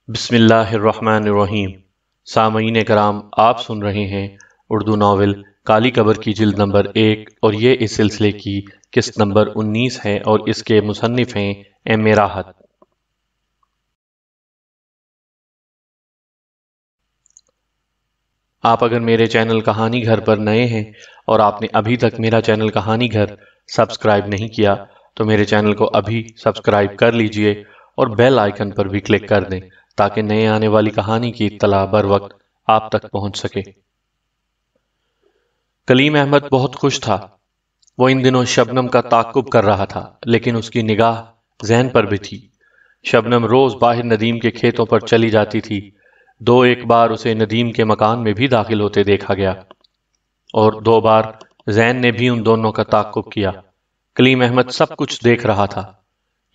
بسم اللہ الرحمن الرحیم۔ سامعین کرام، آپ سن رہے ہیں اردو ناول کالی قبر کی جلد نمبر 1 اور یہ اس سلسلے کی قسط نمبر 19 ہے اور اس کے مصنف ہیں ایم راحت۔ آپ اگر میرے چینل کہانی گھر پر نئے ہیں اور آپ نے ابھی تک میرا چینل کہانی گھر سبسکرائب نہیں کیا تو میرے چینل کو ابھی سبسکرائب کر لیجئے اور بیل آئیکن پر بھی کلک کر دیں تاکہ نئے آنے والی کہانی کی اطلاع بر وقت آپ تک پہنچ سکے۔ کلیم احمد بہت خوش تھا۔ وہ ان دنوں شبنم کا تعاقب کر رہا تھا، لیکن اس کی نگاہ ذہن پر بھی تھی۔ شبنم روز باہر ندیم کے کھیتوں پر چلی جاتی تھی۔ ایک بار اسے ندیم کے مکان میں بھی داخل ہوتے دیکھا گیا اور 2 بار زین نے بھی ان دونوں کا تعاقب کیا۔ کلیم احمد سب کچھ دیکھ رہا تھا۔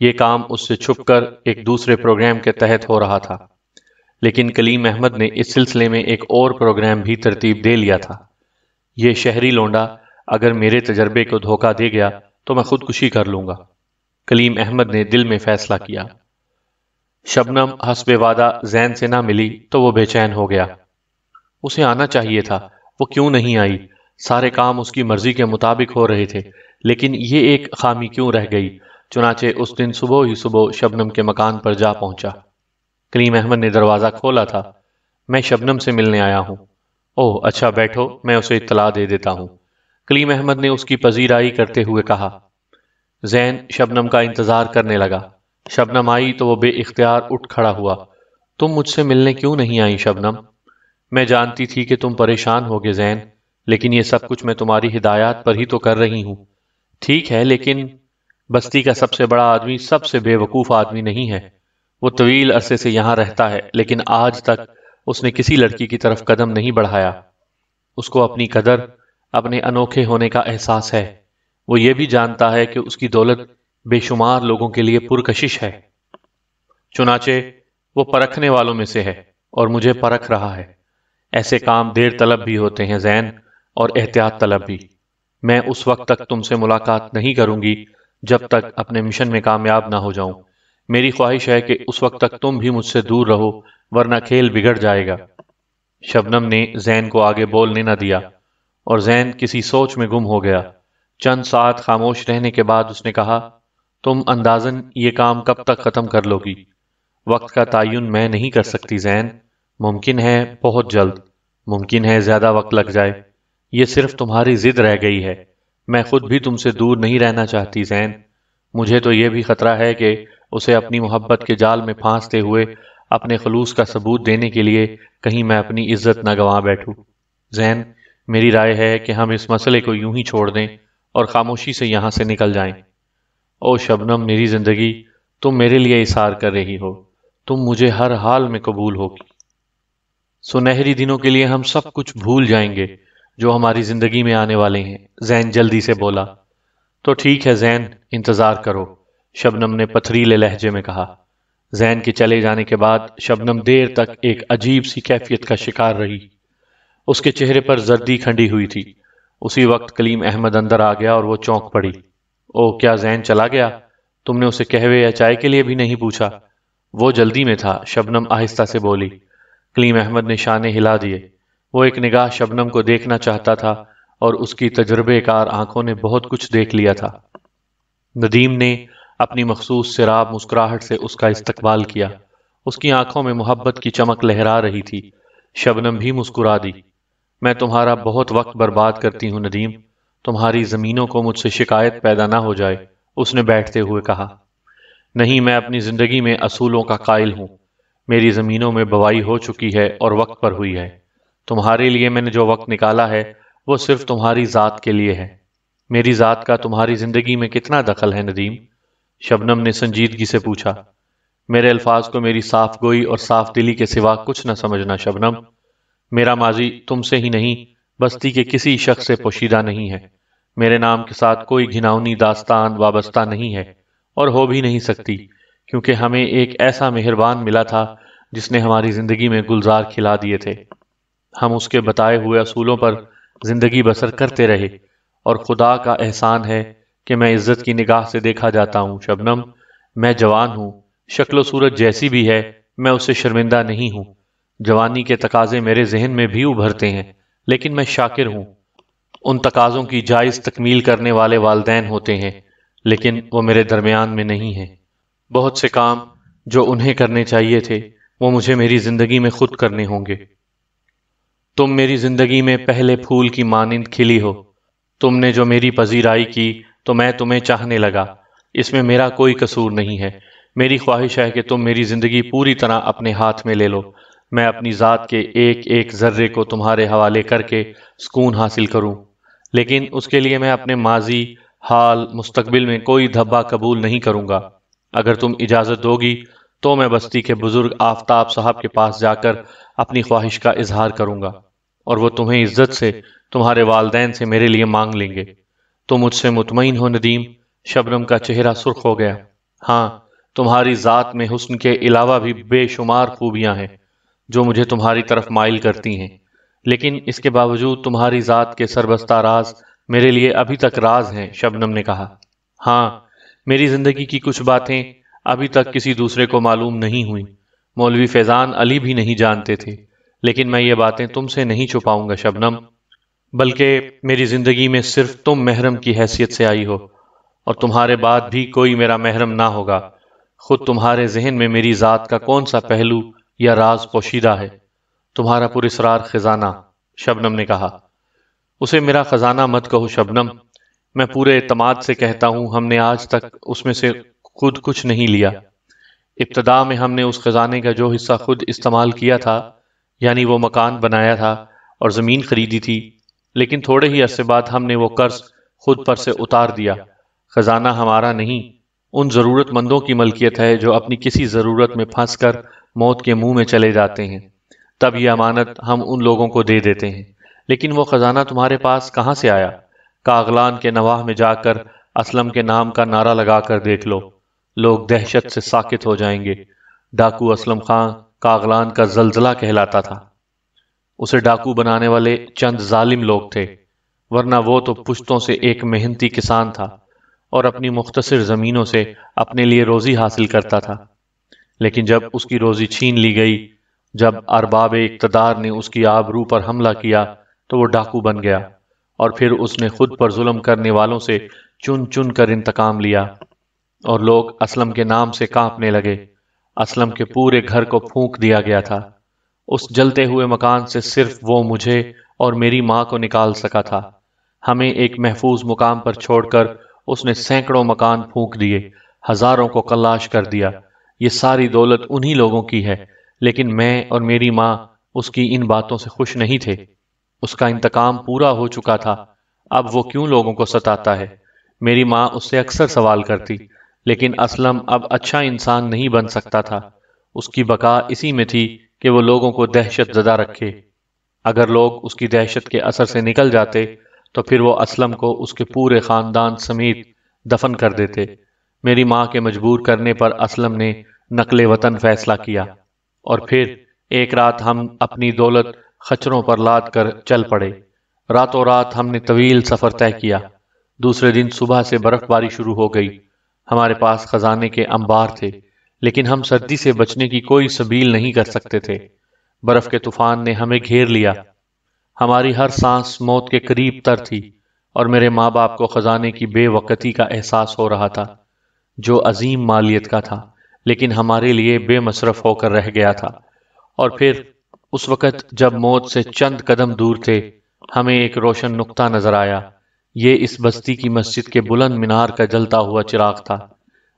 یہ کام اس سے چھپ کر ایک دوسرے پروگرام کے تحت ہو رہا تھا، لیکن کلیم احمد نے اس سلسلے میں ایک اور پروگرام بھی ترتیب دے لیا تھا۔ یہ شہری لونڈا اگر میرے تجربے کو دھوکہ دے گیا تو میں خودکشی کر لوں گا، کلیم احمد نے دل میں فیصلہ کیا۔ شبنم حسب وعدہ زین سے نہ ملی تو وہ بے چین ہو گیا۔ اسے آنا چاہیے تھا، وہ کیوں نہیں آئی؟ سارے کام اس کی مرضی کے مطابق ہو رہے تھے، لیکن یہ ایک خامی کیوں رہ گئی؟ چنانچہ اس دن صبح ہی صبح شبنم کے مکان پر جا پہنچا۔ کلیم احمد نے دروازہ کھولا تھا۔ میں شبنم سے ملنے آیا ہوں۔ اوہ اچھا، بیٹھو، میں اسے اطلاع دے دیتا ہوں، کلیم احمد نے اس کی پذیرائی کرتے ہوئے کہا۔ زین شبنم کا انتظار کرنے لگا۔ شبنم آئی تو وہ بے اختیار اٹھ کھڑا ہوا۔ تم مجھ سے ملنے کیوں نہیں آئی شبنم؟ میں جانتی تھی کہ تم پریشان ہوگے زین، لیکن یہ سب کچھ میں تمہاری ہدایات پر ہی تو کر رہی ہوں۔ ٹھیک ہے، لیکن بستی کا سب سے بڑا آدمی سب سے بے وقوف آدمی نہیں ہے۔ وہ طویل عرصے سے یہاں رہتا ہے، لیکن آج تک اس نے کسی لڑکی کی طرف قدم نہیں بڑھایا۔ اس کو اپنی قدر، اپنے انوکھے ہونے کا احساس ہے۔ وہ یہ بھی جانتا ہے کہ اس کی دولت بے شمار لوگوں کے لیے پرکشش ہے۔ چنانچہ وہ پرکھنے والوں میں سے ہے اور مجھے پرکھ رہا ہے۔ ایسے کام دیر طلب بھی ہوتے ہیں زین، اور احتیاط طلب بھی۔ میں اس وقت تک تم سے ملاقات نہیں کروں گی جب تک اپنے مشن میں کامیاب نہ ہو جاؤں۔ میری خواہش ہے کہ اس وقت تک تم بھی مجھ سے دور رہو، ورنہ کھیل بگڑ جائے گا۔ شبنم نے زین کو آگے بولنے نہ دیا اور زین کسی سوچ میں گم ہو گیا۔ چند ساعت خاموش رہنے کے بعد اس نے کہا، تم اندازاً یہ کام کب تک ختم کر لو گی؟ وقت کا تعین میں نہیں کر سکتی زین۔ ممکن ہے بہت جلد، ممکن ہے زیادہ وقت لگ جائے۔ یہ صرف تمہاری ضد رہ گئی ہے۔ میں خود بھی تم سے دور نہیں رہنا چاہتی زین۔ مجھے تو یہ بھی خطرہ ہے کہ اسے اپنی محبت کے جال میں پھانستے ہوئے اپنے خلوص کا ثبوت دینے کے لیے کہیں میں اپنی عزت نہ گنوا بیٹھوں۔ زین، میری رائے ہے کہ ہم اس مسئلے کو یوں ہی چھوڑ دیں اور خاموشی سے یہاں سے نکل جائیں۔ او شبنم، میری زندگی، تم میرے لیے اثار کر رہی ہو، تم مجھے ہر حال میں قبول ہوگی۔ سنہری دنوں کے لیے ہم سب کچھ بھول جائیں گے جو ہماری زندگی میں آنے والے ہیں، زین جلدی سے بولا۔ تو ٹھیک ہے زین، انتظار کرو، شبنم نے پتھریلے لہجے میں کہا۔ زین کے چلے جانے کے بعد شبنم دیر تک ایک عجیب سی کیفیت کا شکار رہی۔ اس کے چہرے پر زردی کھنڈی ہوئی تھی۔ اسی وقت کلیم احمد اندر آ گیا اور وہ چونک پڑی۔ او کیا زین چلا گیا؟ تم نے اسے قہوے یا چائے کے لیے بھی نہیں پوچھا؟ وہ جلدی میں تھا، شبنم آہستہ سے بولی۔ کلیم احمد نے شانے ہلا دیے۔ وہ ایک نگاہ شبنم کو دیکھنا چاہتا تھا اور اس کی تجربے کار آنکھوں نے بہت کچھ دیکھ لیا تھا۔ ندیم نے اپنی مخصوص سراب مسکراہٹ سے اس کا استقبال کیا۔ اس کی آنکھوں میں محبت کی چمک لہرا رہی تھی۔ شبنم بھی مسکرا دی۔ میں تمہارا بہت وقت برباد کرتی ہوں ندیم، تمہاری زمینوں کو مجھ سے شکایت پیدا نہ ہو جائے، اس نے بیٹھتے ہوئے کہا۔ نہیں، میں اپنی زندگی میں اصولوں کا قائل ہوں۔ میری زمینوں میں بوائی ہو چکی ہے اور وقت پر ہوئی ہے۔ تمہارے لیے میں نے جو وقت نکالا ہے وہ صرف تمہاری ذات کے لیے ہے۔ میری ذات کا تمہاری زندگی میں کتنا دخل ہے ندیم؟ شبنم نے سنجیدگی سے پوچھا۔ میرے الفاظ کو میری صاف گوئی اور صاف دلی کے سوا کچھ نہ سمجھنا شبنم۔ میرا ماضی تم سے ہی نہیں، بستی کے کسی شخص سے پوشیدہ نہیں ہے۔ میرے نام کے ساتھ کوئی گھناؤنی داستان وابستہ نہیں ہے اور ہو بھی نہیں سکتی، کیونکہ ہمیں ایک ایسا مہربان ملا تھا جس نے ہماری زندگی میں گلزار کھلا دیے تھے۔ ہم اس کے بتائے ہوئے اصولوں پر زندگی بسر کرتے رہے، اور خدا کا احسان ہے کہ میں عزت کی نگاہ سے دیکھا جاتا ہوں شبنم۔ میں جوان ہوں، شکل و صورت جیسی بھی ہے میں اس سے شرمندہ نہیں ہوں۔ جوانی کے تقاضے میرے ذہن میں بھی ابھرتے ہیں، لیکن میں شاکر ہوں۔ ان تقاضوں کی جائز تکمیل کرنے والے والدین ہوتے ہیں، لیکن وہ میرے درمیان میں نہیں ہیں۔ بہت سے کام جو انہیں کرنے چاہیے تھے وہ مجھے میری زندگی میں خود کرنے ہوں گے۔ تم میری زندگی میں پہلے پھول کی مانند کھلی ہو۔ تم نے جو میری پذیرائی کی تو میں تمہیں چاہنے لگا۔ اس میں میرا کوئی قصور نہیں ہے۔ میری خواہش ہے کہ تم میری زندگی پوری طرح اپنے ہاتھ میں لے لو۔ میں اپنی ذات کے ایک ایک ذرے کو تمہارے حوالے کر کے سکون حاصل کروں، لیکن اس کے لیے میں اپنے ماضی، حال، مستقبل میں کوئی دھبا قبول نہیں کروں گا۔ اگر تم اجازت دو گی تو میں بستی کے بزرگ آفتاب صاحب کے پاس جا کر اپنی خواہش کا اظہار کروں گا، اور وہ تمہیں عزت سے تمہارے والدین سے میرے لیے مانگ لیں گے۔ تم مجھ سے مطمئن ہو ندیم؟ شبنم کا چہرہ سرخ ہو گیا۔ ہاں، تمہاری ذات میں حسن کے علاوہ بھی بے شمار خوبیاں ہیں جو مجھے تمہاری طرف مائل کرتی ہیں، لیکن اس کے باوجود تمہاری ذات کے سربستہ راز میرے لیے ابھی تک راز ہیں، شبنم نے کہا۔ ہاں، میری زندگی کی کچھ باتیں ابھی تک کسی دوسرے کو معلوم نہیں ہوئیں، مولوی فیضان علی بھی نہیں جانتے تھے، لیکن میں یہ باتیں تم سے نہیں چھپاؤں گا شبنم، بلکہ میری زندگی میں صرف تم محرم کی حیثیت سے آئی ہو، اور تمہارے بعد بھی کوئی میرا محرم نہ ہوگا۔ خود تمہارے ذہن میں میری ذات کا کون سا پہلو یا راز پوشیدہ ہے؟ تمہارا پراسرار خزانہ، شبنم نے کہا۔ اسے میرا خزانہ مت کہو شبنم، میں پورے اعتماد سے کہتا ہوں ہم نے آج تک اس میں سے خود کچھ نہیں لیا۔ ابتدا میں ہم نے اس خزانے کا جو حصہ خود استعمال کیا تھا، یعنی وہ مکان بنایا تھا اور زمین خریدی تھی، لیکن تھوڑے ہی عرصے بعد ہم نے وہ قرض خود پر سے اتار دیا۔ خزانہ ہمارا نہیں، ان ضرورت مندوں کی ملکیت ہے جو اپنی کسی ضرورت میں پھنس کر موت کے منہ میں چلے جاتے ہیں، تب یہ امانت ہم ان لوگوں کو دے دیتے ہیں۔ لیکن وہ خزانہ تمہارے پاس کہاں سے آیا؟ کاغلان کے نواح میں جا کر اسلم کے نام کا نعرہ لگا کر دیکھ لو، لوگ دہشت سے ساکت ہو جائیں گے۔ ڈاکو اسلم خان کاغلان کا زلزلہ کہلاتا تھا۔ اسے ڈاکو بنانے والے چند ظالم لوگ تھے، ورنہ وہ تو پشتوں سے ایک محنتی کسان تھا اور اپنی مختصر زمینوں سے اپنے لیے روزی حاصل کرتا تھا۔ لیکن جب اس کی روزی چھین لی گئی، جب ارباب اقتدار نے اس کی آبرو پر حملہ کیا تو وہ ڈاکو بن گیا، اور پھر اس نے خود پر ظلم کرنے والوں سے چن چن کر انتقام لیا، اور لوگ اسلم کے نام سے کانپنے لگے۔ اسلم کے پورے گھر کو پھونک دیا گیا تھا۔ اس جلتے ہوئے مکان سے صرف وہ مجھے اور میری ماں کو نکال سکا تھا۔ ہمیں ایک محفوظ مقام پر چھوڑ کر اس نے سینکڑوں مکان پھونک دیے، ہزاروں کو کلاش کر دیا۔ یہ ساری دولت انہی لوگوں کی ہے، لیکن میں اور میری ماں اس کی ان باتوں سے خوش نہیں تھے۔ اس کا انتقام پورا ہو چکا تھا، اب وہ کیوں لوگوں کو ستاتا ہے؟ میری ماں اس سے اکثر سوال کرتی، لیکن اسلم اب اچھا انسان نہیں بن سکتا تھا۔ اس کی بقا اسی میں تھی کہ وہ لوگوں کو دہشت زدہ رکھے۔ اگر لوگ اس کی دہشت کے اثر سے نکل جاتے تو پھر وہ اسلم کو اس کے پورے خاندان سمیت دفن کر دیتے۔ میری ماں کے مجبور کرنے پر اسلم نے نقل وطن فیصلہ کیا، اور پھر ایک رات ہم اپنی دولت خچروں پر لاد کر چل پڑے۔ راتوں رات ہم نے طویل سفر طے کیا۔ دوسرے دن صبح سے برف باری شروع ہو گئی۔ ہمارے پاس خزانے کے انبار تھے، لیکن ہم سردی سے بچنے کی کوئی سبیل نہیں کر سکتے تھے۔ برف کے طوفان نے ہمیں گھیر لیا۔ ہماری ہر سانس موت کے قریب تر تھی، اور میرے ماں باپ کو خزانے کی بے وقتی کا احساس ہو رہا تھا، جو عظیم مالیت کا تھا، لیکن ہمارے لیے بے مصرف ہو کر رہ گیا تھا۔ اور پھر اس وقت جب موت سے چند قدم دور تھے، ہمیں ایک روشن نقطہ نظر آیا۔ یہ اس بستی کی مسجد کے بلند مینار کا جلتا ہوا چراغ تھا،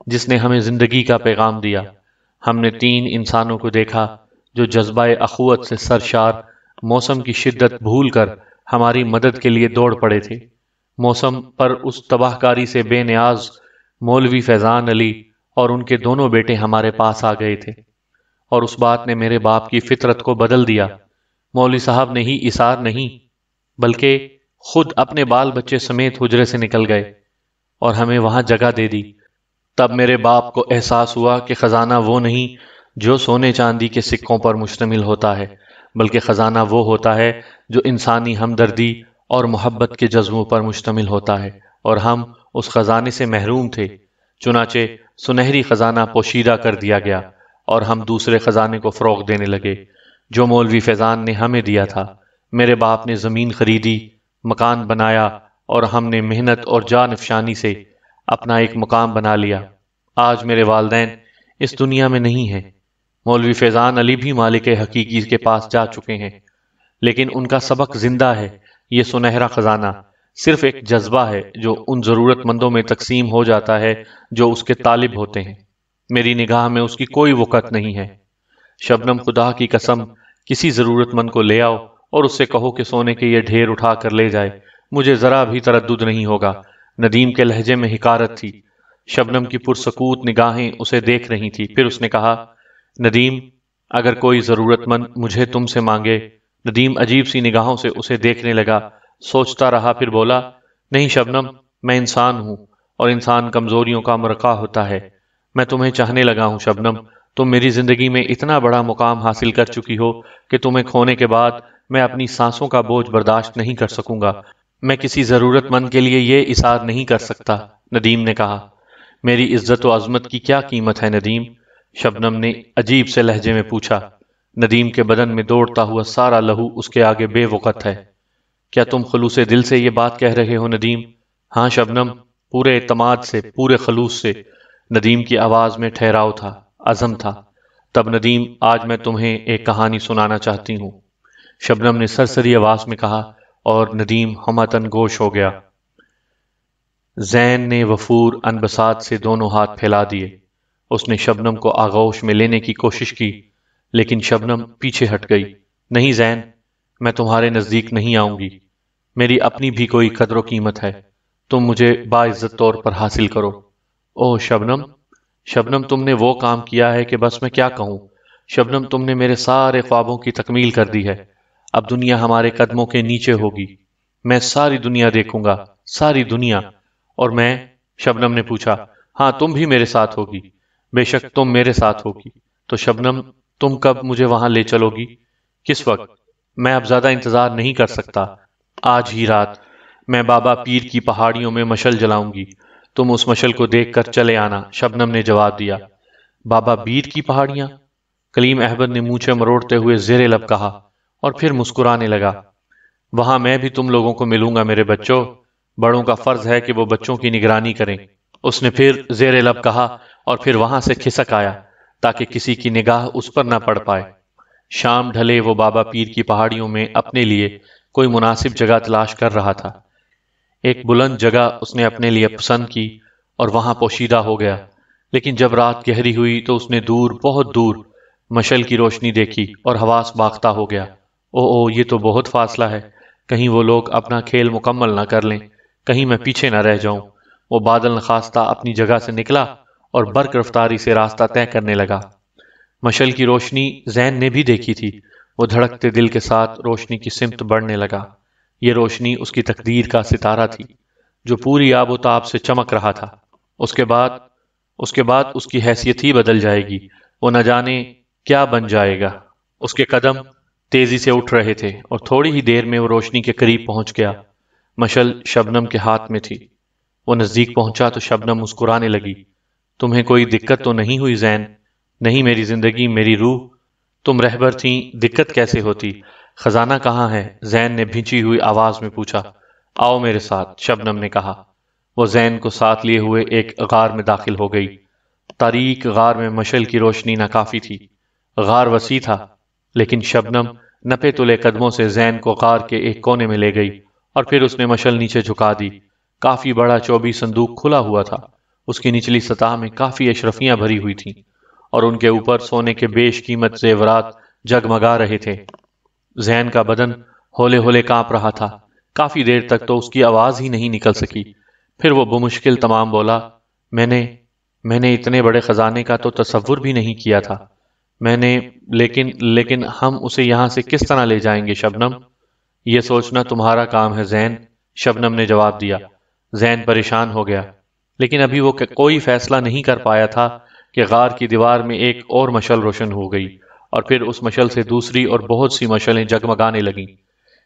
جس نے ہمیں زندگی کا پیغام دیا۔ ہم نے 3 انسانوں کو دیکھا جو جذبہ اخوت سے سرشار موسم کی شدت بھول کر ہماری مدد کے لیے دوڑ پڑے تھے۔ موسم پر اس تباہ کاری سے بے نیاز مولوی فیضان علی اور ان کے دونوں بیٹے ہمارے پاس آ گئے تھے، اور اس بات نے میرے باپ کی فطرت کو بدل دیا۔ مولوی صاحب نے ہی اثار نہیں بلکہ خود اپنے بال بچے سمیت حجرے سے نکل گئے اور ہمیں وہاں جگہ دے دی۔ تب میرے باپ کو احساس ہوا کہ خزانہ وہ نہیں جو سونے چاندی کے سکوں پر مشتمل ہوتا ہے، بلکہ خزانہ وہ ہوتا ہے جو انسانی ہمدردی اور محبت کے جذبوں پر مشتمل ہوتا ہے، اور ہم اس خزانے سے محروم تھے۔ چنانچہ سنہری خزانہ پوشیدہ کر دیا گیا، اور ہم دوسرے خزانے کو فروغ دینے لگے جو مولوی فیضان نے ہمیں دیا تھا۔ میرے باپ نے زمین خریدی، مکان بنایا، اور ہم نے محنت اور جان افشانی سے اپنا ایک مقام بنا لیا۔ آج میرے والدین اس دنیا میں نہیں ہیں۔ مولوی فیضان علی بھی مالک حقیقی کے پاس جا چکے ہیں، لیکن ان کا سبق زندہ ہے۔ یہ سنہرا خزانہ صرف ایک جذبہ ہے جو ان ضرورت مندوں میں تقسیم ہو جاتا ہے جو اس کے طالب ہوتے ہیں۔ میری نگاہ میں اس کی کوئی وقت نہیں ہے۔ شبنم، خدا کی قسم، کسی ضرورت مند کو لے آؤ اور اس سے کہو کہ سونے کے یہ ڈھیر اٹھا کر لے جائے، مجھے ذرا بھی تردد نہیں ہوگا۔ ندیم کے لہجے میں حقارت تھی۔ شبنم کی پرسکوت نگاہیں اسے دیکھ رہی تھی۔ پھر اس نے کہا، ندیم، اگر کوئی ضرورت مند مجھے تم سے مانگے۔ ندیم عجیب سی نگاہوں سے اسے دیکھنے لگا، سوچتا رہا، پھر بولا، نہیں شبنم، میں انسان ہوں اور انسان کمزوریوں کا مرقع ہوتا ہے۔ میں تمہیں چاہنے لگا ہوں شبنم، تم میری زندگی میں اتنا بڑا مقام حاصل کر چکی ہو کہ تمہیں کھونے کے بعد میں اپنی سانسوں کا بوجھ برداشت نہیں کر سکوں گا۔ میں کسی ضرورت مند کے لیے یہ اثار نہیں کر سکتا۔ ندیم نے کہا، میری عزت و عظمت کی کیا قیمت ہے ندیم؟ شبنم نے عجیب سے لہجے میں پوچھا۔ ندیم کے بدن میں دوڑتا ہوا سارا لہو اس کے آگے بے وقت ہے۔ کیا تم خلوص دل سے یہ بات کہہ رہے ہو ندیم؟ ہاں شبنم، پورے اعتماد سے، پورے خلوص سے۔ ندیم کی آواز میں ٹھہراؤ تھا، عزم تھا۔ تب ندیم، آج میں تمہیں ایک کہانی سنانا چاہتی ہوں، شبنم نے سرسری آواز میں کہا، اور ندیم ہمتن گوش ہو گیا۔ زین نے وفور انبساط سے دونوں ہاتھ پھیلا دیے۔ اس نے شبنم کو آغوش میں لینے کی کوشش کی، لیکن شبنم پیچھے ہٹ گئی۔ نہیں زین، میں تمہارے نزدیک نہیں آؤں گی۔ میری اپنی بھی کوئی قدر و قیمت ہے، تم مجھے باعزت طور پر حاصل کرو۔ اوہ شبنم، شبنم تم نے وہ کام کیا ہے کہ بس میں کیا کہوں۔ شبنم تم نے میرے سارے خوابوں کی تکمیل کر دی ہے۔ اب دنیا ہمارے قدموں کے نیچے ہوگی۔ میں ساری دنیا دیکھوں گا، ساری دنیا۔ اور میں؟ شبنم نے پوچھا۔ ہاں، تم بھی میرے ساتھ ہوگی، بے شک تم میرے ساتھ ہوگی۔ تو شبنم، تم کب مجھے وہاں لے چلو گی؟ کس وقت؟ میں اب زیادہ انتظار نہیں کر سکتا۔ آج ہی رات میں بابا پیر کی پہاڑیوں میں مشل جلاؤں گی، تم اس مشل کو دیکھ کر چلے آنا، شبنم نے جواب دیا۔ بابا پیر کی پہاڑیاں؟ کلیم احمد نے مونچھیں مروڑتے ہوئے زیر لب کہا، اور پھر مسکرانے لگا۔ وہاں میں بھی تم لوگوں کو ملوں گا میرے بچوں، بڑوں کا فرض ہے کہ وہ بچوں کی نگرانی کریں۔ اس نے پھر زیر لب کہا، اور پھر وہاں سے کھسک آیا تاکہ کسی کی نگاہ اس پر نہ پڑ پائے۔ شام ڈھلے وہ بابا پیر کی پہاڑیوں میں اپنے لیے کوئی مناسب جگہ تلاش کر رہا تھا۔ ایک بلند جگہ اس نے اپنے لیے پسند کی اور وہاں پوشیدہ ہو گیا، لیکن جب رات گہری ہوئی تو اس نے دور، بہت دور، مشل کی روشنی دیکھی اور حواس باختہ ہو گیا۔ او یہ تو بہت فاصلہ ہے، کہیں وہ لوگ اپنا کھیل مکمل نہ کر لیں، کہیں میں پیچھے نہ رہ جاؤں۔ وہ بادل نخواستہ اپنی جگہ سے نکلا اور برق رفتاری سے راستہ طے کرنے لگا۔ مشل کی روشنی زین نے بھی دیکھی تھی۔ وہ دھڑکتے دل کے ساتھ روشنی کی سمت بڑھنے لگا۔ یہ روشنی اس کی تقدیر کا ستارہ تھی جو پوری آب و تاب سے چمک رہا تھا۔ اس کے بعد اس کی حیثیت ہی بدل جائے گی، وہ نہ جانے کیا بن جائے گا۔ اس کے قدم تیزی سے اٹھ رہے تھے اور تھوڑی ہی دیر میں وہ روشنی کے قریب پہنچ گیا۔ مشل شبنم کے ہاتھ میں تھی۔ وہ نزدیک پہنچا تو شبنم مسکرانے لگی۔ تمہیں کوئی دقت تو نہیں ہوئی زین؟ نہیں میری زندگی، میری روح، تم رہبر تھیں، دقت کیسے ہوتی؟ خزانہ کہاں ہے؟ زین نے بھینچی ہوئی آواز میں پوچھا۔ آؤ میرے ساتھ، شبنم نے کہا۔ وہ زین کو ساتھ لیے ہوئے ایک غار میں داخل ہو گئی۔ تاریک غار میں مشل کی روشنی ناکافی تھی۔ غار وسیع تھا، لیکن شبنم نپے تلے قدموں سے زین کو غار کے ایک کونے میں لے گئی اور پھر اس نے مشل نیچے جھکا دی۔ کافی بڑا چوبی صندوق کھلا ہوا تھا۔ اس کی نچلی سطح میں کافی اشرفیاں بھری ہوئی تھیں اور ان کے اوپر سونے کے بیش قیمت زیورات جگمگا رہے تھے۔ زین کا بدن ہولے ہولے کانپ رہا تھا۔ کافی دیر تک تو اس کی آواز ہی نہیں نکل سکی۔ پھر وہ بمشکل تمام بولا، میں نے اتنے بڑے خزانے کا تو تصور بھی نہیں کیا تھا۔ لیکن ہم اسے یہاں سے کس طرح لے جائیں گے شبنم؟ یہ سوچنا تمہارا کام ہے زین، شبنم نے جواب دیا۔ زین پریشان ہو گیا، لیکن ابھی وہ کوئی فیصلہ نہیں کر پایا تھا کہ غار کی دیوار میں ایک اور مشل روشن ہو گئی اور پھر اس مشل سے دوسری اور بہت سی مشلیں جگمگانے لگیں۔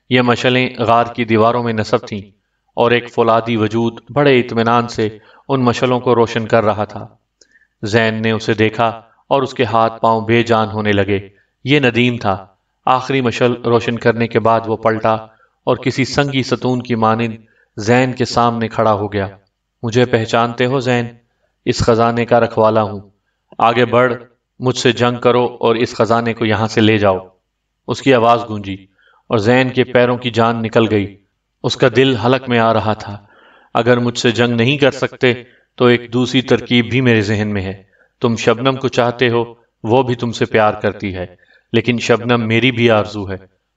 یہ مشلیں غار کی دیواروں میں نصب تھیں اور ایک فولادی وجود بڑے اطمینان سے ان مشلوں کو روشن کر رہا تھا۔ زین نے اسے دیکھا اور اس کے ہاتھ پاؤں بے جان ہونے لگے۔ یہ ندیم تھا۔ آخری مشعل روشن کرنے کے بعد وہ پلٹا اور کسی سنگی ستون کی مانند زین کے سامنے کھڑا ہو گیا۔ مجھے پہچانتے ہو زین؟ اس خزانے کا رکھوالا ہوں۔ آگے بڑھ، مجھ سے جنگ کرو اور اس خزانے کو یہاں سے لے جاؤ۔ اس کی آواز گونجی اور زین کے پیروں کی جان نکل گئی۔ اس کا دل حلق میں آ رہا تھا۔ اگر مجھ سے جنگ نہیں کر سکتے تو ایک دوسری ترکیب بھی میرے ذہن میں ہے۔ تم شبنم کو چاہتے ہو، وہ بھی تم سے پیار کرتی ہے، لیکن شبنم میری بھی آرزو ہے۔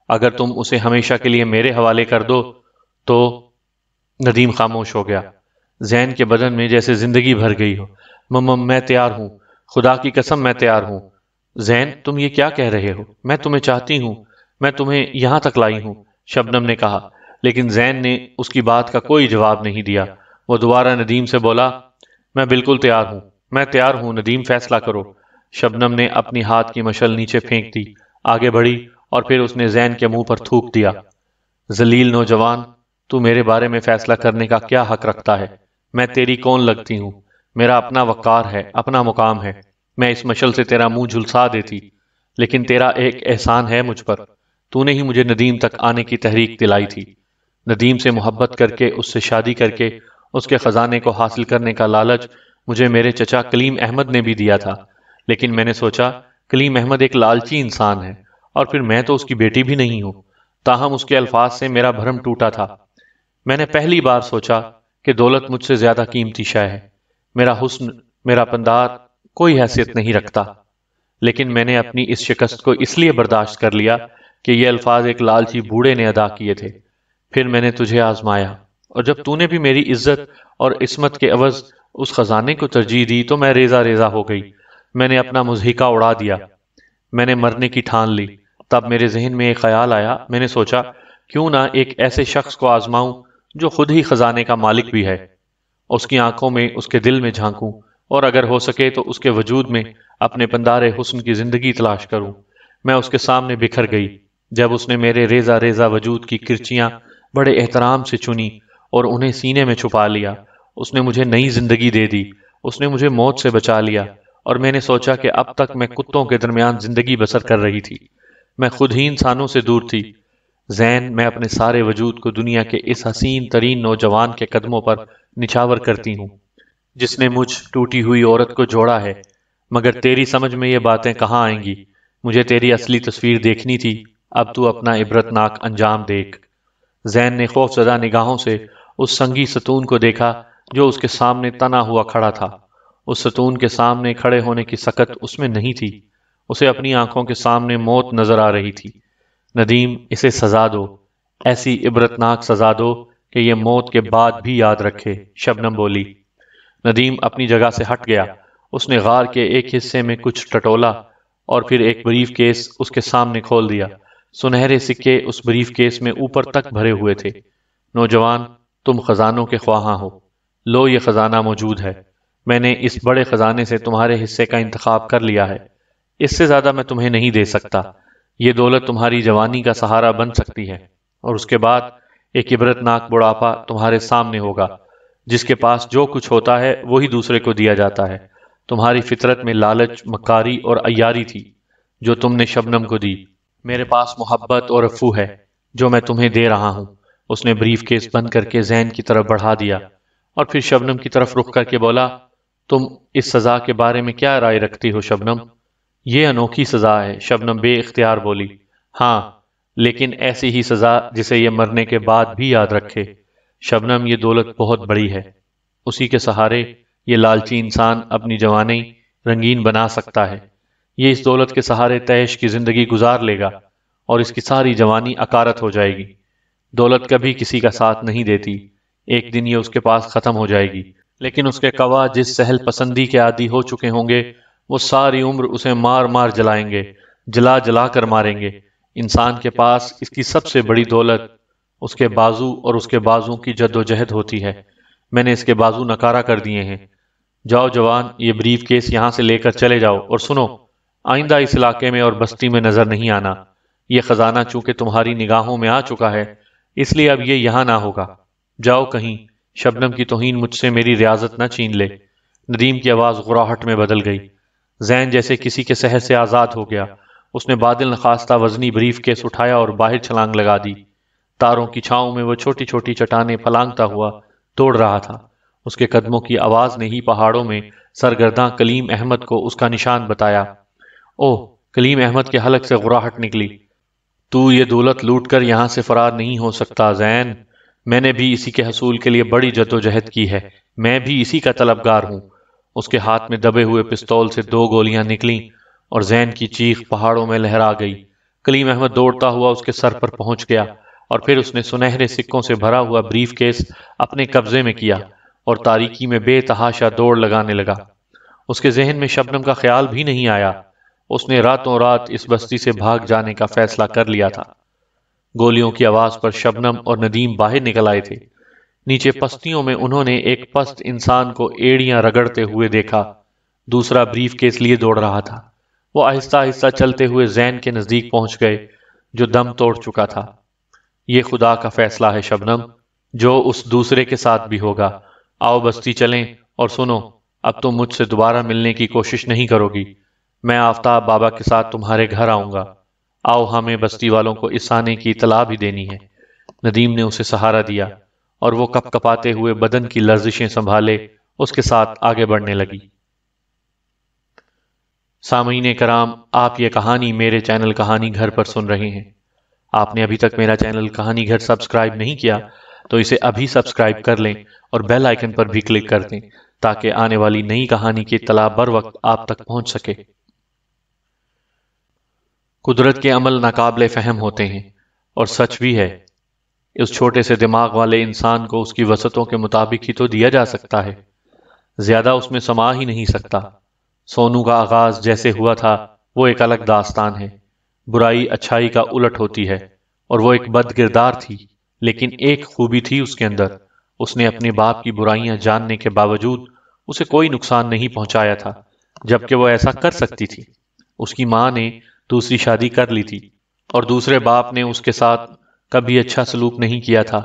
اگر تم اسے ہمیشہ کے لیے میرے حوالے کر دو تو… ندیم خاموش ہو گیا۔ زین کے بدن میں جیسے زندگی بھر گئی ہو۔ میں تیار ہوں، خدا کی قسم میں تیار ہوں۔ زین، تم یہ کیا کہہ رہے ہو؟ میں تمہیں چاہتی ہوں، میں تمہیں یہاں تک لائی ہوں، شبنم نے کہا، لیکن زین نے اس کی بات کا کوئی جواب نہیں دیا۔ وہ دوبارہ ندیم سے بولا، میں بالکل تیار ہوں، میں تیار ہوں ندیم، فیصلہ کرو۔ شبنم نے اپنی ہاتھ کی مشعل نیچے پھینک دی، آگے بڑھی اور پھر اس نے زین کے منہ پر تھوک دیا۔ ذلیل نوجوان، تو میرے بارے میں فیصلہ کرنے کا کیا حق رکھتا ہے؟ میں تیری کون لگتی ہوں؟ میرا اپنا وقار ہے، اپنا مقام ہے۔ میں اس مشعل سے تیرا منہ جھلسا دیتی، لیکن تیرا ایک احسان ہے مجھ پر۔ تو نے ہی مجھے ندیم تک آنے کی تحریک دلائی تھی۔ ندیم سے محبت کر کے، اس سے شادی کر کے، اس کے خزانے کو حاصل کرنے کا لالچ مجھے میرے چچا کلیم احمد نے بھی دیا تھا، لیکن میں نے سوچا کلیم احمد ایک لالچی انسان ہے، اور پھر میں تو اس کی بیٹی بھی نہیں ہوں۔ تاہم اس کے الفاظ سے میرا بھرم ٹوٹا تھا۔ میں نے پہلی بار سوچا کہ دولت مجھ سے زیادہ قیمتی شے ہے۔ میرا حسن، میرا پندار کوئی حیثیت نہیں رکھتا۔ لیکن میں نے اپنی اس شکست کو اس لیے برداشت کر لیا کہ یہ الفاظ ایک لالچی بوڑھے نے ادا کیے تھے۔ پھر میں نے تجھے آزمایا، اور جب تو نے بھی میری عزت اور عصمت کے عوض اس خزانے کو ترجیح دی تو میں ریزہ ریزہ ہو گئی۔ میں نے اپنا مضحکہ اڑا دیا، میں نے مرنے کی ٹھان لی۔ تب میرے ذہن میں ایک خیال آیا، میں نے سوچا کیوں نہ ایک ایسے شخص کو آزماؤں جو خود ہی خزانے کا مالک بھی ہے۔ اس کی آنکھوں میں، اس کے دل میں جھانکوں، اور اگر ہو سکے تو اس کے وجود میں اپنے پندار حسن کی زندگی تلاش کروں۔ میں اس کے سامنے بکھر گئی جب اس نے میرے ریزہ ریزہ وجود کی کرچیاں بڑے احترام سے چنی اور انہیں سینے میں چھپا لیا۔ اس نے مجھے نئی زندگی دے دی، اس نے مجھے موت سے بچا لیا، اور میں نے سوچا کہ اب تک میں کتوں کے درمیان زندگی بسر کر رہی تھی، میں خود ہی انسانوں سے دور تھی۔ زین، میں اپنے سارے وجود کو دنیا کے اس حسین ترین نوجوان کے قدموں پر نچھاور کرتی ہوں جس نے مجھ ٹوٹی ہوئی عورت کو جوڑا ہے۔ مگر تیری سمجھ میں یہ باتیں کہاں آئیں گی؟ مجھے تیری اصلی تصویر دیکھنی تھی، اب تو اپنا عبرتناک انجام دیکھ۔ زین نے خوف زدہ نگاہوں سے اس سنگی ستون کو دیکھا جو اس کے سامنے تنا ہوا کھڑا تھا۔ اس ستون کے سامنے کھڑے ہونے کی سکت اس میں نہیں تھی۔ اسے اپنی آنکھوں کے سامنے موت نظر آ رہی تھی۔ ندیم، اسے سزا دو، ایسی عبرتناک سزا دو کہ یہ موت کے بعد بھی یاد رکھے، شبنم بولی۔ ندیم اپنی جگہ سے ہٹ گیا۔ اس نے غار کے ایک حصے میں کچھ ٹٹولا اور پھر ایک بریف کیس اس کے سامنے کھول دیا۔ سنہرے سکے اس بریف کیس میں اوپر تک بھرے ہوئے تھے۔ نوجوان، تم خزانوں کے خواہاں ہو، لو یہ خزانہ موجود ہے۔ میں نے اس بڑے خزانے سے تمہارے حصے کا انتخاب کر لیا ہے۔ اس سے زیادہ میں تمہیں نہیں دے سکتا۔ یہ دولت تمہاری جوانی کا سہارا بن سکتی ہے، اور اس کے بعد ایک عبرتناک بڑھاپا تمہارے سامنے ہوگا۔ جس کے پاس جو کچھ ہوتا ہے وہی دوسرے کو دیا جاتا ہے۔ تمہاری فطرت میں لالچ، مکاری اور عیاری تھی جو تم نے شبنم کو دی۔ میرے پاس محبت اور عفو ہے جو میں تمہیں دے رہا ہوں۔ اس نے بریف کیس بند کر کے زین کی طرف بڑھا دیا اور پھر شبنم کی طرف رخ کر کے بولا، تم اس سزا کے بارے میں کیا رائے رکھتی ہو شبنم؟ یہ انوکھی سزا ہے، شبنم بے اختیار بولی۔ ہاں، لیکن ایسی ہی سزا جسے یہ مرنے کے بعد بھی یاد رکھے۔ شبنم، یہ دولت بہت بڑی ہے، اسی کے سہارے یہ لالچی انسان اپنی جوانی رنگین بنا سکتا ہے۔ یہ اس دولت کے سہارے تیش کی زندگی گزار لے گا اور اس کی ساری جوانی اکارت ہو جائے گی۔ دولت کبھی کسی کا ساتھ نہیں دیتی، ایک دن یہ اس کے پاس ختم ہو جائے گی، لیکن اس کے قوا جس سہل پسندی کے عادی ہو چکے ہوں گے وہ ساری عمر اسے مار مار جلائیں گے، جلا جلا کر ماریں گے۔ انسان کے پاس اس کی سب سے بڑی دولت اس کے بازو اور اس کے بازو کی جد و جہد ہوتی ہے۔ میں نے اس کے بازو نکارہ کر دیے ہیں۔ جاؤ جوان، یہ بریف کیس یہاں سے لے کر چلے جاؤ، اور سنو، آئندہ اس علاقے میں اور بستی میں نظر نہیں آنا۔ یہ خزانہ چونکہ تمہاری نگاہوں میں آ چکا ہے، اس لیے اب یہ یہاں نہ ہوگا۔ جاؤ کہیں، شبنم کی توہین مجھ سے میری ریاضت نہ چھین لے۔ ندیم کی آواز غراہٹ میں بدل گئی۔ زین جیسے کسی کے سحر سے آزاد ہو گیا۔ اس نے بادل نخواستہ وزنی بریف کیس اٹھایا اور باہر چھلانگ لگا دی۔ تاروں کی چھاؤں میں وہ چھوٹی چھوٹی چٹانیں پھلانگتا ہوا دوڑ رہا تھا۔ اس کے قدموں کی آواز نے ہی پہاڑوں میں سرگرداں کلیم احمد کو اس کا نشان بتایا۔ اوہ! کلیم احمد کے حلق سے غراہٹ نکلی۔ تو یہ دولت لوٹ کر یہاں سے فرار نہیں ہو سکتا زین۔ میں نے بھی اسی کے حصول کے لیے بڑی جدوجہد کی ہے، میں بھی اسی کا طلبگار ہوں۔ اس کے ہاتھ میں دبے ہوئے پستول سے 2 گولیاں نکلیں اور زین کی چیخ پہاڑوں میں لہرا گئی۔ کلیم احمد دوڑتا ہوا اس کے سر پر پہنچ گیا اور پھر اس نے سنہرے سکوں سے بھرا ہوا بریف کیس اپنے قبضے میں کیا اور تاریکی میں بے تحاشا دوڑ لگانے لگا۔ اس کے ذہن میں شبنم کا خیال بھی نہیں آیا۔ اس نے راتوں رات اس بستی سے بھاگ جانے کا فیصلہ کر لیا تھا۔ گولیوں کی آواز پر شبنم اور ندیم باہر نکل آئے تھے۔ نیچے پستیوں میں انہوں نے ایک پست انسان کو ایڑیاں رگڑتے ہوئے دیکھا۔ دوسرا بریف کیس لیے دوڑ رہا تھا۔ وہ آہستہ آہستہ چلتے ہوئے زین کے نزدیک پہنچ گئے جو دم توڑ چکا تھا۔ یہ خدا کا فیصلہ ہے شبنم، جو اس دوسرے کے ساتھ بھی ہوگا۔ آؤ بستی چلیں اور سنو، اب تم مجھ سے دوبارہ ملنے کی کوشش نہیں کرو گی۔ میں آفتاب بابا کے ساتھ تمہارے گھر آؤں گا۔ آؤ، ہمیں بستی والوں کو اس آنے کی اطلاع بھی دینی ہے۔ ندیم نے اسے سہارا دیا اور وہ کپ کپاتے ہوئے بدن کی لرزشیں سنبھالے اس کے ساتھ آگے بڑھنے لگی۔ سامعین کرام، آپ یہ کہانی میرے چینل کہانی گھر پر سن رہے ہیں۔ آپ نے ابھی تک میرا چینل کہانی گھر سبسکرائب نہیں کیا تو اسے ابھی سبسکرائب کر لیں اور بیل آئیکن پر بھی کلک کر دیں تاکہ آنے والی نئی کہانی کی اطلاع بر وقت آپ تک پہنچ سکے۔ قدرت کے عمل ناقابل فہم ہوتے ہیں، اور سچ بھی ہے۔ اس چھوٹے سے دماغ والے انسان کو اس کی وسعتوں کے مطابق ہی تو دیا جا سکتا ہے، زیادہ اس میں سما ہی نہیں سکتا۔ سونو کا آغاز جیسے ہوا تھا وہ ایک الگ داستان ہے۔ برائی اچھائی کا الٹ ہوتی ہے، اور وہ ایک بد کردار تھی، لیکن ایک خوبی تھی اس کے اندر۔ اس نے اپنے باپ کی برائیاں جاننے کے باوجود اسے کوئی نقصان نہیں پہنچایا تھا، جبکہ وہ ایسا کر سکتی تھی۔ اس کی ماں نے دوسری شادی کر لی تھی اور دوسرے باپ نے اس کے ساتھ کبھی اچھا سلوک نہیں کیا تھا،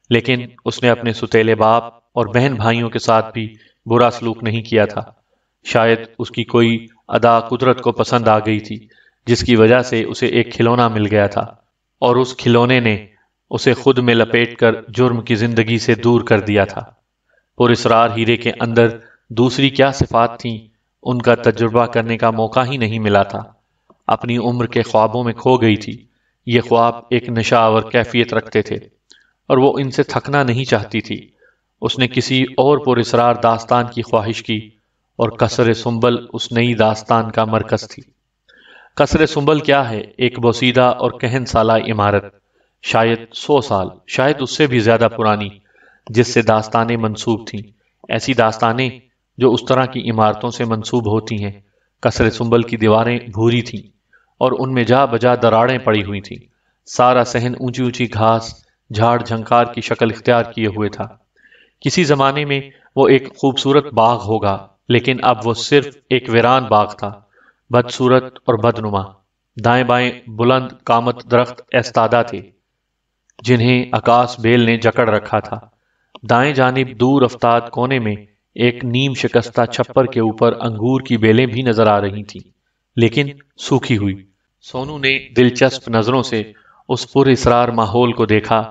لیکن اس نے اپنے ستیلے باپ اور بہن بھائیوں کے ساتھ بھی برا سلوک نہیں کیا تھا۔ شاید اس کی کوئی ادا قدرت کو پسند آ گئی تھی، جس کی وجہ سے اسے ایک کھلونا مل گیا تھا، اور اس کھلونے نے اسے خود میں لپیٹ کر جرم کی زندگی سے دور کر دیا تھا۔ پر اسرار ہیرے کے اندر دوسری کیا صفات تھیں، ان کا تجربہ کرنے کا موقع ہی نہیں ملا تھا۔ اپنی عمر کے خوابوں میں کھو گئی تھی۔ یہ خواب ایک نشہ آور کیفیت رکھتے تھے، اور وہ ان سے تھکنا نہیں چاہتی تھی۔ اس نے کسی اور پر اسرار داستان کی خواہش کی، اور قصر سنبل اس نئی داستان کا مرکز تھی۔ قصر سنبل کیا ہے؟ ایک بوسیدہ اور کہن سالہ عمارت، شاید 100 سال، شاید اس سے بھی زیادہ پرانی، جس سے داستانیں منسوب تھیں، ایسی داستانیں جو اس طرح کی عمارتوں سے منسوب ہوتی ہیں۔ قصر سنبل کی دیواریں بھوری تھیں اور ان میں جا بجا دراڑیں پڑی ہوئی تھیں۔ سارا صحن اونچی اونچی گھاس، جھاڑ جھنکار کی شکل اختیار کیے ہوئے تھا۔ کسی زمانے میں وہ ایک خوبصورت باغ ہوگا، لیکن اب وہ صرف ایک ویران باغ تھا، بدصورت اور بدنما۔ دائیں بائیں بلند قامت درخت ایستادہ تھے، جنہیں آکاش بیل نے جکڑ رکھا تھا۔ دائیں جانب دور افتاد کونے میں ایک نیم شکستہ چھپر کے اوپر انگور کی بیلیں بھی نظر آ رہی تھیں، لیکن سوکھی ہوئی۔ سونو نے دلچسپ نظروں سے اس پر اسرار ماحول کو دیکھا،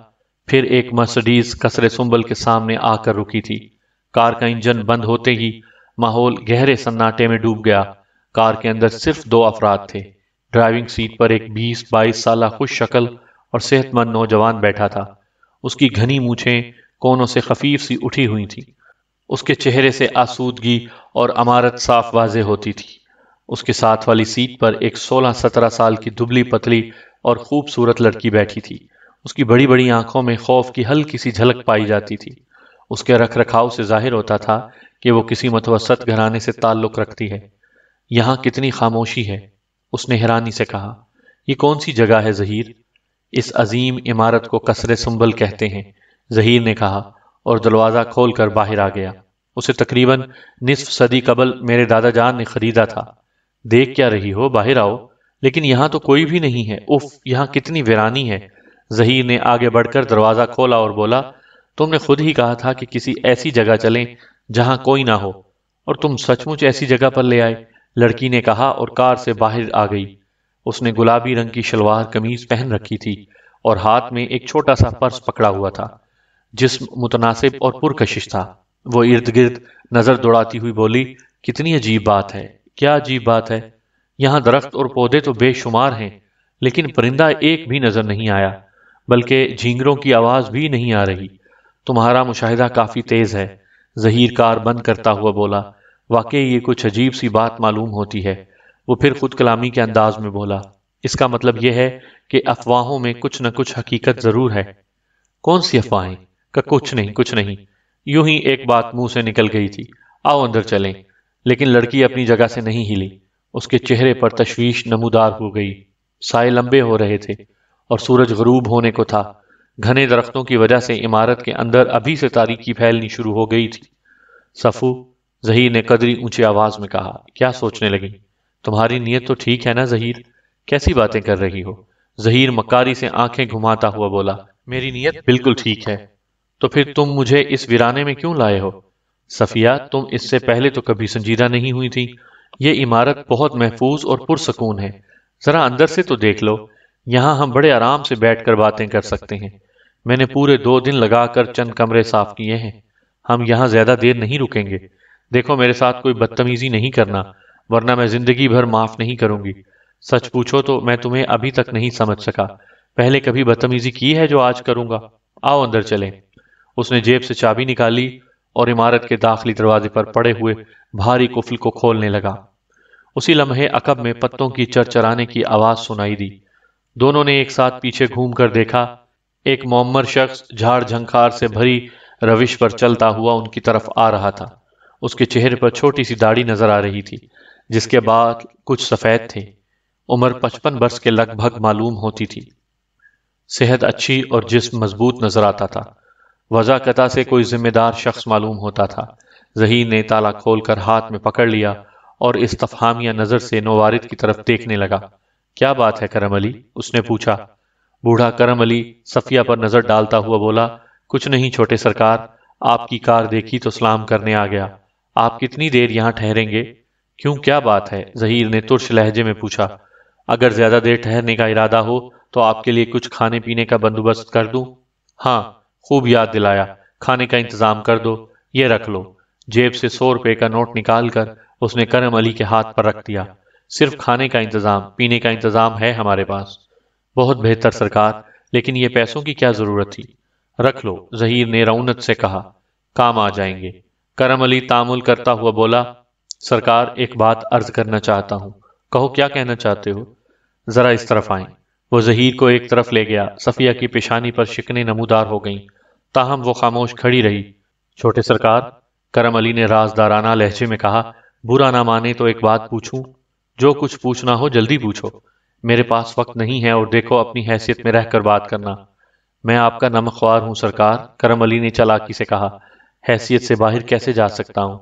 پھر ایک مرسڈیز قصر سنبل کے سامنے آ کر رکی تھی۔ کار کا انجن بند ہوتے ہی ماحول گہرے سناٹے میں ڈوب گیا۔ کار کے اندر صرف 2 افراد تھے۔ ڈرائیونگ سیٹ پر ایک 20-22 سالہ خوش شکل اور صحت مند نوجوان بیٹھا تھا۔ اس کی گھنی مونچھیں کونوں سے خفیف سی اٹھی ہوئی تھیں۔ اس کے چہرے سے آسودگی اور امارت صاف واضح ہوتی تھی۔ اس کے ساتھ والی سیٹ پر ایک 16-17 سال کی دبلی پتلی اور خوبصورت لڑکی بیٹھی تھی۔ اس کی بڑی بڑی آنکھوں میں خوف کی ہلکی سی جھلک پائی جاتی تھی۔ اس کے رکھ رکھاؤ سے ظاہر ہوتا تھا کہ وہ کسی متوسط گھرانے سے تعلق رکھتی ہے۔ یہاں کتنی خاموشی ہے، اس نے حیرانی سے کہا۔ یہ کون سی جگہ ہے ظہیر؟ اس عظیم عمارت کو قصر سنبل کہتے ہیں، ظہیر نے کہا، اور دروازہ کھول کر باہر آ گیا۔ اسے تقریباً نصف صدی قبل میرے دادا جان نے خریدا تھا۔ دیکھ کیا رہی ہو؟ باہر آؤ۔ لیکن یہاں تو کوئی بھی نہیں ہے۔ اف، یہاں کتنی ویرانی ہے۔ ظہیر نے آگے بڑھ کر دروازہ کھولا اور بولا، تم نے خود ہی کہا تھا کہ کسی ایسی جگہ چلیں جہاں کوئی نہ ہو، اور تم سچ مچ ایسی جگہ پر لے آئے۔ لڑکی نے کہا اور کار سے باہر آ گئی۔ اس نے گلابی رنگ کی شلوار قمیض پہن رکھی تھی اور ہاتھ میں ایک چھوٹا سا پرس پکڑا ہوا تھا۔ جسم متناسب اور پرکشش تھا۔ وہ ارد گرد نظر دوڑاتی ہوئی بولی، کتنی عجیب بات ہے۔ کیا عجیب بات ہے؟ یہاں درخت اور پودے تو بے شمار ہیں، لیکن پرندہ ایک بھی نظر نہیں آیا، بلکہ جھینگروں کی آواز بھی نہیں آ رہی۔ تمہارا مشاہدہ کافی تیز ہے، ظہیر کار بند کرتا ہوا بولا۔ واقعی یہ کچھ عجیب سی بات معلوم ہوتی ہے۔ وہ پھر خود کلامی کے انداز میں بولا، اس کا مطلب یہ ہے کہ افواہوں میں کچھ نہ کچھ حقیقت ضرور ہے۔ کون سی افواہیں؟ کہ کچھ نہیں، کچھ نہیں، یوں ہی ایک بات منہ سے نکل گئی تھی۔ آؤ اندر چلیں۔ لیکن لڑکی اپنی جگہ سے نہیں ہلی۔ اس کے چہرے پر تشویش نمودار ہو گئی۔ سائے لمبے ہو رہے تھے اور سورج غروب ہونے کو تھا۔ گھنے درختوں کی وجہ سے عمارت کے اندر ابھی سے تاریکی پھیلنی شروع ہو گئی تھی۔ صفو، ظہیر نے قدری اونچی آواز میں کہا، کیا سوچنے لگی؟ تمہاری نیت تو ٹھیک ہے نا ظہیر؟ کیسی باتیں کر رہی ہو؟ ظہیر مکاری سے آنکھیں گھماتا ہوا بولا، میری نیت بالکل ٹھیک ہے۔ تو پھر تم مجھے اس ویرانے میں کیوں لائے ہو؟ صفیہ، تم اس سے پہلے تو کبھی سنجیدہ نہیں ہوئی تھی۔ یہ عمارت بہت محفوظ اور پرسکون ہے۔ ذرا اندر سے تو دیکھ لو۔ یہاں ہم بڑے آرام سے بیٹھ کر باتیں کر سکتے ہیں۔ میں نے پورے 2 دن لگا کر چند کمرے صاف کیے ہیں۔ ہم یہاں زیادہ دیر نہیں رکیں گے۔ دیکھو، میرے ساتھ کوئی بدتمیزی نہیں کرنا، ورنہ میں زندگی بھر معاف نہیں کروں گی۔ سچ پوچھو تو میں تمہیں ابھی تک نہیں سمجھ سکا۔ پہلے کبھی بدتمیزی کی ہے جو آج کروں گا؟ آؤ اندر چلیں۔ اس نے جیب سے چابی نکالی اور عمارت کے داخلی دروازے پر پڑے ہوئے بھاری قفل کو کھولنے لگا۔ اسی لمحے عقب میں پتوں کی چرچرانے کی آواز سنائی دی۔ دونوں نے ایک ساتھ پیچھے گھوم کر دیکھا۔ ایک معمر شخص جھاڑ جھنکار سے بھری روش پر چلتا ہوا ان کی طرف آ رہا تھا۔ اس کے چہرے پر چھوٹی سی داڑھی نظر آ رہی تھی، جس کے بال کچھ سفید تھے۔ عمر 55 برس کے لگ بھگ معلوم ہوتی تھی۔ صحت اچھی اور جسم مضبوط نظر آتا تھا۔ وضاقتہ سے کوئی ذمہ دار شخص معلوم ہوتا تھا۔ ظہیر نے تالا کھول کر ہاتھ میں پکڑ لیا اور استفہامیہ نظر سے نوارد کی طرف دیکھنے لگا۔ کیا بات ہے کرم علی؟ اس نے پوچھا۔ بوڑھا کرم علی صفیہ پر نظر ڈالتا ہوا بولا، کچھ نہیں چھوٹے سرکار، آپ کی کار دیکھی تو سلام کرنے آ گیا۔ آپ کتنی دیر یہاں ٹھہریں گے؟ کیوں، کیا بات ہے؟ ظہیر نے ترش لہجے میں پوچھا۔ اگر زیادہ دیر ٹھہرنے کا ارادہ ہو تو آپ کے لیے کچھ کھانے پینے کا بندوبست کر دوں؟ ہاں، خوب یاد دلایا، کھانے کا انتظام کر دو۔ یہ رکھ لو۔ جیب سے 100 روپے کا نوٹ نکال کر اس نے کرم علی کے ہاتھ پر رکھ دیا۔ صرف کھانے کا انتظام، پینے کا انتظام ہے ہمارے پاس۔ بہت بہتر سرکار، لیکن یہ پیسوں کی کیا ضرورت تھی؟ رکھ لو، ظہیر نے رعونت سے کہا، کام آ جائیں گے۔ کرم علی تامل کرتا ہوا بولا، سرکار ایک بات عرض کرنا چاہتا ہوں۔ کہو، کیا کہنا چاہتے ہو؟ ذرا اس طرف آئیں۔ وہ ظہیر کو ایک طرف لے گیا۔ صفیہ کی پیشانی پر شکنیں نمودار ہو گئیں، تاہم وہ خاموش کھڑی رہی۔ چھوٹے سرکار، کرم علی نے رازدارانہ لہجے میں کہا، برا نہ مانے تو ایک بات پوچھوں؟ جو کچھ پوچھنا ہو جلدی پوچھو، میرے پاس وقت نہیں ہے، اور دیکھو اپنی حیثیت میں رہ کر بات کرنا۔ میں آپ کا نمک خوار ہوں سرکار، کرم علی نے چالاکی سے کہا۔ حیثیت سے باہر کیسے جا سکتا ہوں؟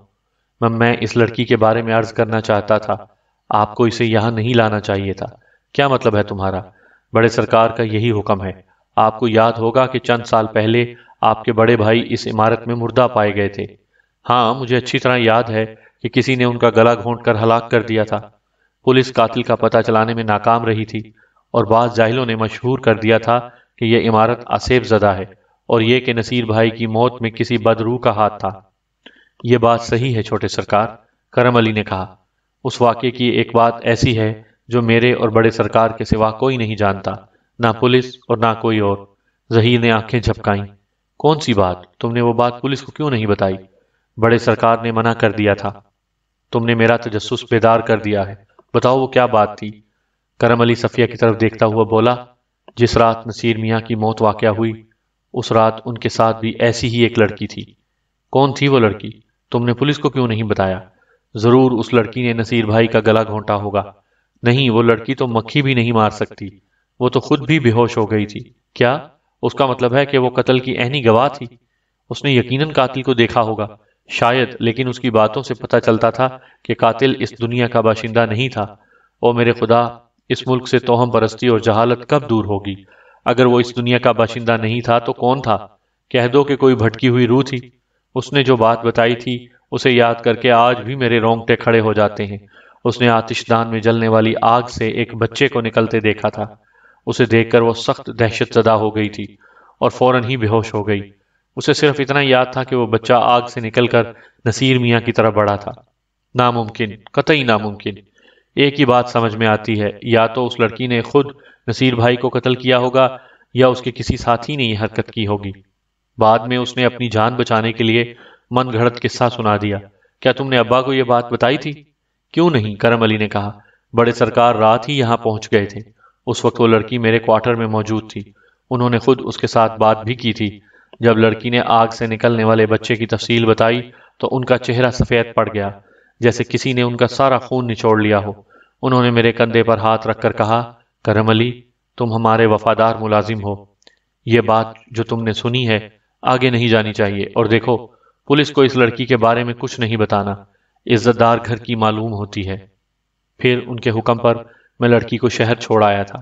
میں اس لڑکی کے بارے میں عرض کرنا چاہتا تھا۔ آپ کو اسے یہاں نہیں لانا چاہیے تھا۔ کیا مطلب ہے تمہارا؟ بڑے سرکار کا یہی حکم ہے۔ آپ کو یاد ہوگا کہ چند سال پہلے آپ کے بڑے بھائی اس عمارت میں مردہ پائے گئے تھے۔ ہاں، مجھے اچھی طرح یاد ہے کہ کسی نے ان کا گلا گھونٹ کر ہلاک کر دیا تھا۔ پولیس قاتل کا پتہ چلانے میں ناکام رہی تھی، اور بعض جاہلوں نے مشہور کر دیا تھا کہ یہ عمارت آسیب زدہ ہے، اور یہ کہ نصیر بھائی کی موت میں کسی بدروح کا ہاتھ تھا۔ یہ بات صحیح ہے چھوٹے سرکار، کرم علی نے کہا۔ اس واقعے کی ایک بات ایسی ہے جو میرے اور بڑے سرکار کے سوا کوئی نہیں جانتا، نہ پولیس اور نہ کوئی اور۔ ظہیر نے آنکھیں جھپکائیں۔ کون سی بات؟ تم نے وہ بات پولیس کو کیوں نہیں بتائی؟ بڑے سرکار نے منع کر دیا تھا۔ تم نے میرا تجسس بیدار کر دیا ہے۔ بتاؤ وہ کیا بات تھی؟ کرم علی صفیہ کی طرف دیکھتا ہوا بولا، جس رات نصیر میاں کی موت واقع ہوئی، اس رات ان کے ساتھ بھی ایسی ہی ایک لڑکی تھی۔ کون تھی وہ لڑکی؟ تم نے پولیس کو کیوں نہیں بتایا؟ ضرور اس لڑکی نے نصیر بھائی کا گلا گھونٹا ہوگا۔ نہیں، وہ لڑکی تو مکھی بھی نہیں مار سکتی، وہ تو خود بھی بے ہوش ہو گئی تھی۔ کیا؟ اس کا مطلب ہے کہ وہ قتل کی عینی گواہ تھی؟ اس نے یقیناً قاتل کو دیکھا ہوگا۔ شاید، لیکن اس کی باتوں سے پتہ چلتا تھا کہ قاتل اس دنیا کا باشندہ نہیں تھا۔ او میرے خدا، اس ملک سے توہم پرستی اور جہالت کب دور ہوگی؟ اگر وہ اس دنیا کا باشندہ نہیں تھا تو کون تھا؟ کہہ دو کہ کوئی بھٹکی ہوئی روح تھی۔ اس نے جو بات بتائی تھی اسے یاد کر کے آج بھی میرے رونگٹے کھڑے ہو جاتے ہیں، اس نے آتش دان میں جلنے والی آگ سے ایک بچے کو نکلتے دیکھا تھا۔ اسے دیکھ کر وہ سخت دہشت زدہ ہو گئی تھی اور فوراً ہی بے ہوش ہو گئی۔ اسے صرف اتنا یاد تھا کہ وہ بچہ آگ سے نکل کر نصیر میاں کی طرف بڑھا تھا۔ ناممکن، قطعی ناممکن۔ ایک ہی بات سمجھ میں آتی ہے، یا تو اس لڑکی نے خود نصیر بھائی کو قتل کیا ہوگا یا اس کے کسی ساتھی نے یہ حرکت کی ہوگی۔ بعد میں اس نے اپنی جان بچانے کے لیے من گھڑت قصہ سنا دیا۔ کیا تم نے ابا کو یہ بات بتائی تھی؟ کیوں نہیں، کرم علی نے کہا۔ بڑے سرکار رات ہی یہاں پہنچ گئے تھے۔ اس وقت وہ لڑکی میرے کوارٹر میں موجود تھی۔ انہوں نے خود اس کے ساتھ بات بھی کی تھی۔ جب لڑکی نے آگ سے نکلنے والے بچے کی تفصیل بتائی تو ان کا چہرہ سفید پڑ گیا، جیسے کسی نے ان کا سارا خون نچوڑ لیا ہو۔ انہوں نے میرے کندھے پر ہاتھ رکھ کر کہا، کرم علی، تم ہمارے وفادار ملازم ہو۔ یہ بات جو تم نے سنی ہے آگے نہیں جانی چاہیے، اور دیکھو پولیس کو اس لڑکی کے بارے میں کچھ نہیں بتانا۔ عزت دار گھر کی معلوم ہوتی ہے۔ پھر ان کے حکم پر میں لڑکی کو شہر چھوڑ آیا تھا۔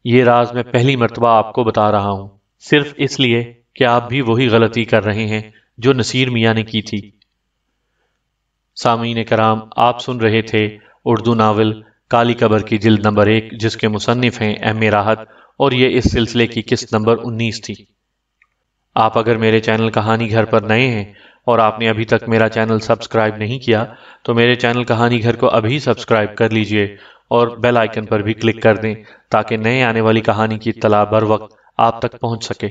یہ راز میں پہلی مرتبہ آپ کو بتا رہا ہوں، صرف اس لیے کہ آپ بھی وہی غلطی کر رہے ہیں جو نصیر میاں نے کی تھی۔ سامعین کرام، آپ سن رہے تھے اردو ناول کالی قبر کی جلد نمبر 1، جس کے مصنف ہیں ایم راحت، اور یہ اس سلسلے کی قسط نمبر 19 تھی۔ آپ اگر میرے چینل کہانی گھر پر نئے ہیں اور آپ نے ابھی تک میرا چینل سبسکرائب نہیں کیا تو میرے چینل کہانی گھر کو ابھی سبسکرائب کر لیجئے اور بیل آئیکن پر بھی کلک کر دیں تاکہ نئے آنے والی کہانی کی اطلاع بر وقت آپ تک پہنچ سکے۔